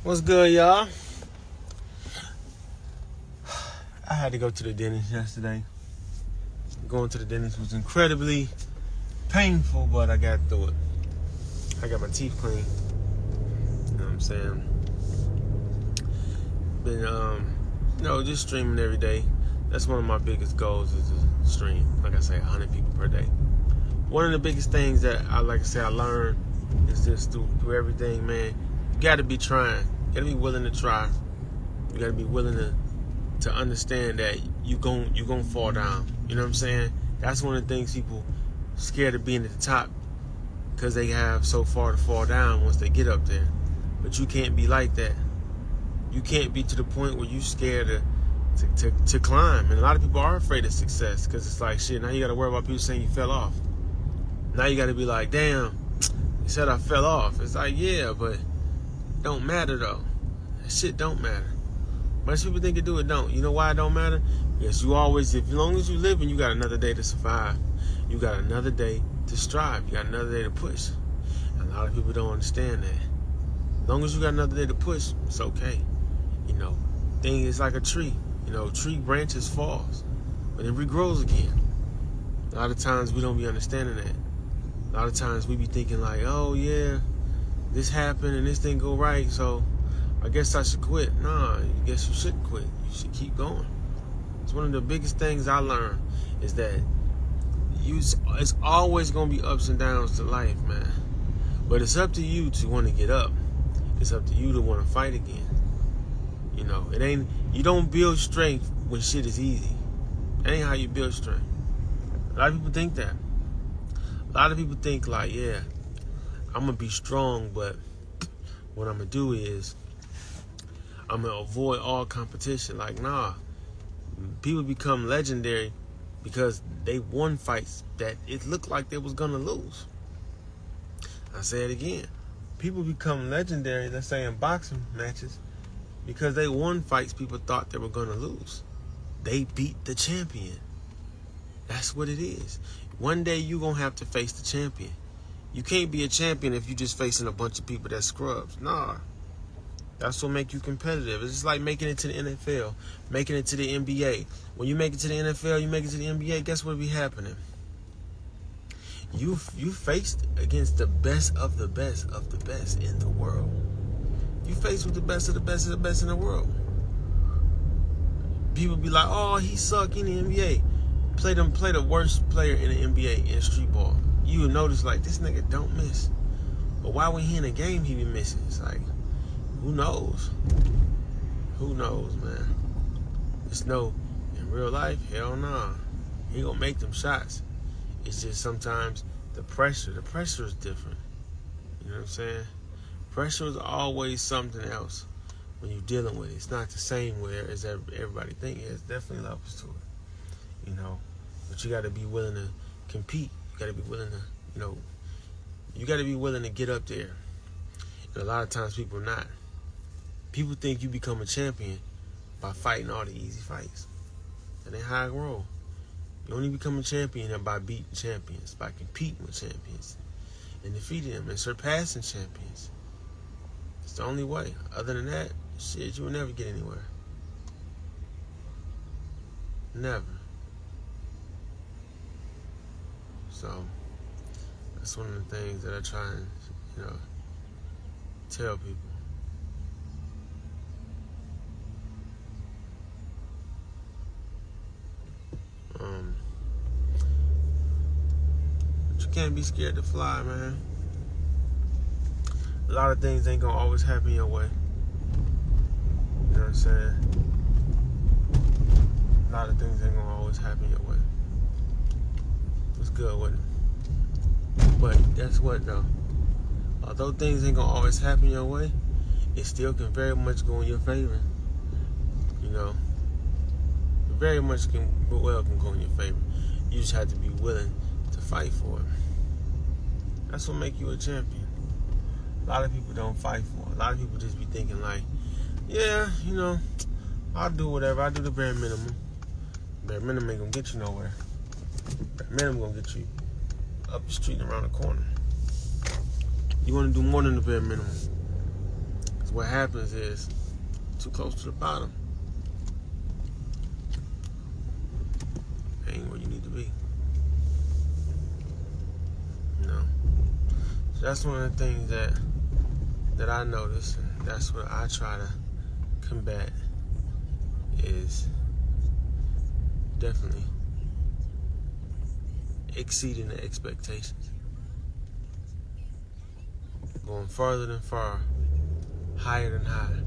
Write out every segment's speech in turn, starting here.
What's good, y'all? I had to go to the dentist yesterday. Going to the dentist was incredibly painful, but I got through it. I got my teeth clean. You know what I'm saying? Been, just streaming every day. That's one of my biggest goals is to stream. Like I say, 100 people per day. One of the biggest things that I learned is just through everything, man. You gotta be trying. You gotta be willing to try. You gotta be willing to understand that you gon' fall down. You know what I'm saying? That's one of the things people scared of being at the top because they have so far to fall down once they get up there. But you can't be like that. You can't be to the point where you scared to climb. And a lot of people are afraid of success because it's like, shit, now you gotta worry about people saying you fell off. Now you gotta be like, damn, you said I fell off. It's like, yeah, but it don't matter though. That shit don't matter. Most people think it do, it don't. You know why it don't matter? Because you always, as long as you living, you got another day to survive. You got another day to strive. You got another day to push. And a lot of people don't understand that. As long as you got another day to push, it's okay. Thing is like a tree. Tree branches falls, but it regrows again. A lot of times we don't be understanding that. A lot of times we be thinking like, oh yeah, this happened and this didn't go right, so I guess I should quit. Nah, I guess you shouldn't quit. You should keep going. It's one of the biggest things I learned is that it's always going to be ups and downs to life, man. But it's up to you to want to get up. It's up to you to want to fight again. You don't build strength when shit is easy. That ain't how you build strength. A lot of people think that. A lot of people think like, yeah, I'm going to be strong, but what I'm going to do is I'm going to avoid all competition. Like, nah. People become legendary because they won fights that it looked like they was going to lose. I say it again. People become legendary, let's say in boxing matches, because they won fights people thought they were going to lose. They beat the champion. That's what it is. One day you're going to have to face the champion. You can't be a champion if you're just facing a bunch of people that scrubs. Nah. That's what make you competitive. It's just like making it to the NFL, making it to the NBA. When you make it to the NFL, you make it to the NBA, guess what will be happening? You faced against the best of the best of the best in the world. You faced with the best of the best of the best in the world. People be like, oh, he suck in the NBA. Play the worst player in the NBA in street ball. You would notice like this nigga don't miss. But why when he in a game he be missing? It's like, who knows? Who knows, man? It's no, in real life, hell nah. He gonna make them shots. It's just sometimes the pressure is different. You know what I'm saying? Pressure is always something else when you're dealing with it. It's not the same where as everybody thinks. There's definitely levels to it. But you gotta be willing to compete. You gotta be willing to, you gotta be willing to get up there. And a lot of times people are not. People think you become a champion by fighting all the easy fights. That ain't how I roll. You only become a champion by beating champions, by competing with champions, and defeating them and surpassing champions. It's the only way. Other than that, shit, you will never get anywhere. Never. So, that's one of the things that I try and, tell people. But you can't be scared to fly, man. A lot of things ain't gonna always happen your way. You know what I'm saying? A lot of things ain't gonna always happen your way. It's good with it. But guess what though? Although things ain't gonna always happen your way, it still can very much go in your favor. It very much can go in your favor. You just have to be willing to fight for it. That's what make you a champion. A lot of people don't fight for it. A lot of people just be thinking like, yeah, I'll do whatever. I'll do the bare minimum. Bare minimum ain't gonna get you nowhere. Bare minimum gonna get you up the street and around the corner. You wanna do more than the bare minimum. Because what happens is, too close to the bottom. Ain't where you need to be. You know. So that's one of the things that I notice, and that's what I try to combat, is definitely exceeding the expectations. Going farther than far, higher than high.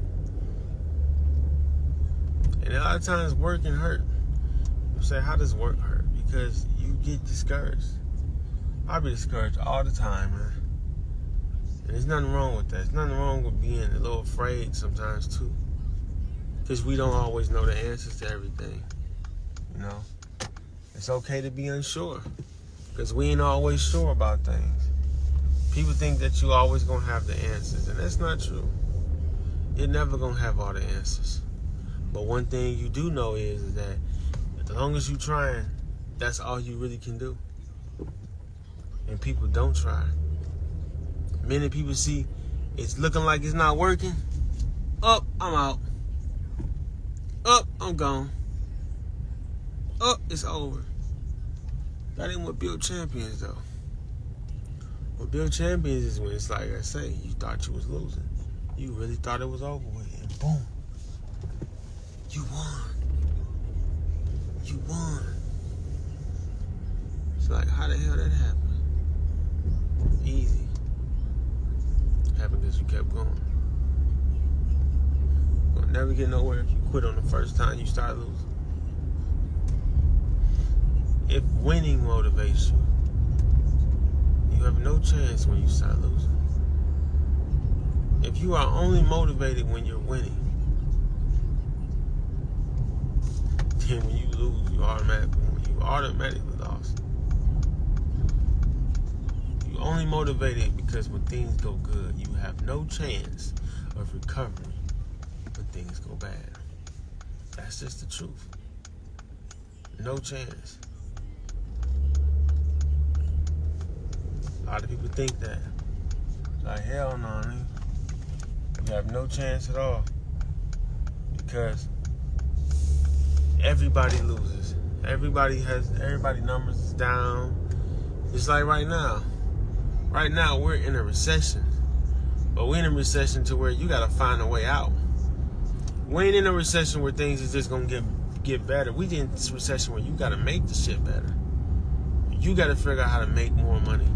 And a lot of times work can hurt. You say, how does work hurt? Because you get discouraged. I be discouraged all the time, man. And there's nothing wrong with that. There's nothing wrong with being a little afraid sometimes too. Because we don't always know the answers to everything. You know? It's okay to be unsure. Because we ain't always sure about things. People think that you always gonna have the answers, and that's not true. You're never gonna have all the answers. But one thing you do know is that as long as you're trying, that's all you really can do. And people don't try. Many people see it's looking like it's not working. Up, I'm out. Up, I'm gone. Up, it's over. That ain't what build champions, though. What build champions is when it's like I say, you thought you was losing. You really thought it was over with, and boom. You won. You won. It's like, how the hell that happened? Easy. It happened because you kept going. You'll never get nowhere if you quit on the first time you start losing. If winning motivates you, you have no chance when you start losing. If you are only motivated when you're winning, then when you lose, you automatically lost. You only motivated because when things go good, you have no chance of recovering when things go bad. That's just the truth. No chance. A lot of people think that. Like, hell no, nigga. You have no chance at all. Because everybody loses. Everybody numbers is down. It's like right now. Right now we're in a recession. But we're in a recession to where you gotta find a way out. We ain't in a recession where things is just gonna get better. We in this recession where you gotta make the shit better. You gotta figure out how to make more money.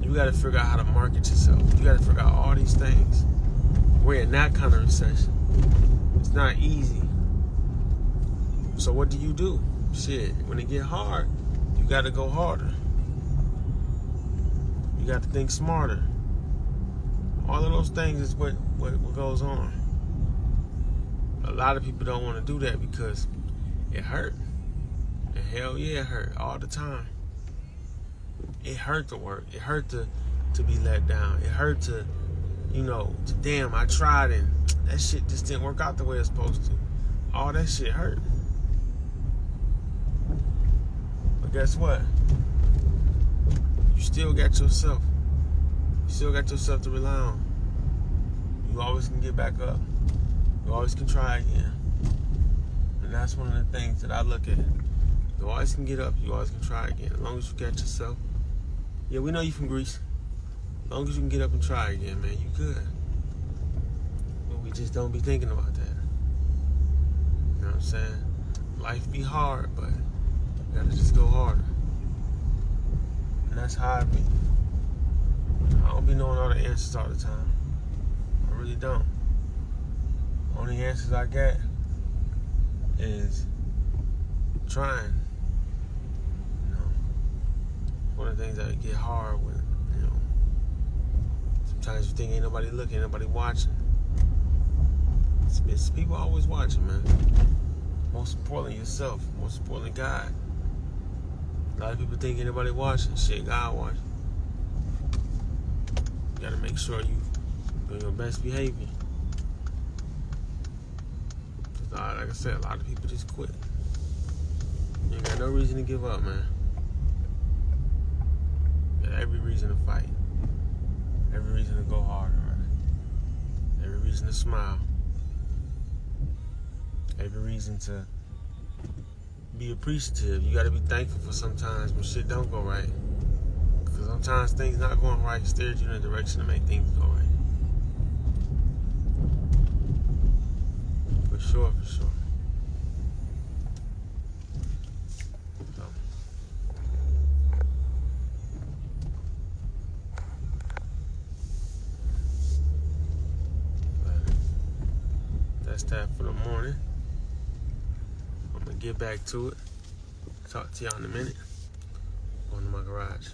You gotta figure out how to market yourself. You gotta figure out all these things. We're in that kind of recession. It's not easy. So what do? Shit, when it get hard, you gotta go harder. You got to think smarter. All of those things is what goes on. A lot of people don't want to do that because it hurt. And hell yeah, it hurt all the time. It hurt to work. It hurt to be let down. It hurt to damn, I tried and that shit just didn't work out the way it's supposed to. All that shit hurt. But guess what? You still got yourself. You still got yourself to rely on. You always can get back up. You always can try again. And that's one of the things that I look at. You always can get up. You always can try again. As long as you got yourself. Yeah, we know you from Greece. As long as you can get up and try again, man, you good. But we just don't be thinking about that. You know what I'm saying? Life be hard, but you gotta just go harder. And that's how I be. I don't be knowing all the answers all the time. I really don't. Only answers I get is trying. One of the things that get hard with, sometimes you think ain't nobody looking, ain't nobody watching. It's people always watching, man. Most importantly, yourself. Most importantly, God. A lot of people think ain't nobody watching. Shit, God watching. You gotta make sure you doing your best behavior. Like I said, a lot of people just quit. You ain't got no reason to give up, man. You got every reason to fight. Every reason to go harder, right? Every reason to smile. Every reason to be appreciative. You gotta be thankful for sometimes when shit don't go right. Because sometimes things not going right steers you in a direction to make things go right. For sure, for sure. So, that's that for the morning. I'm gonna get back to it. Talk to y'all in a minute. Going to my garage.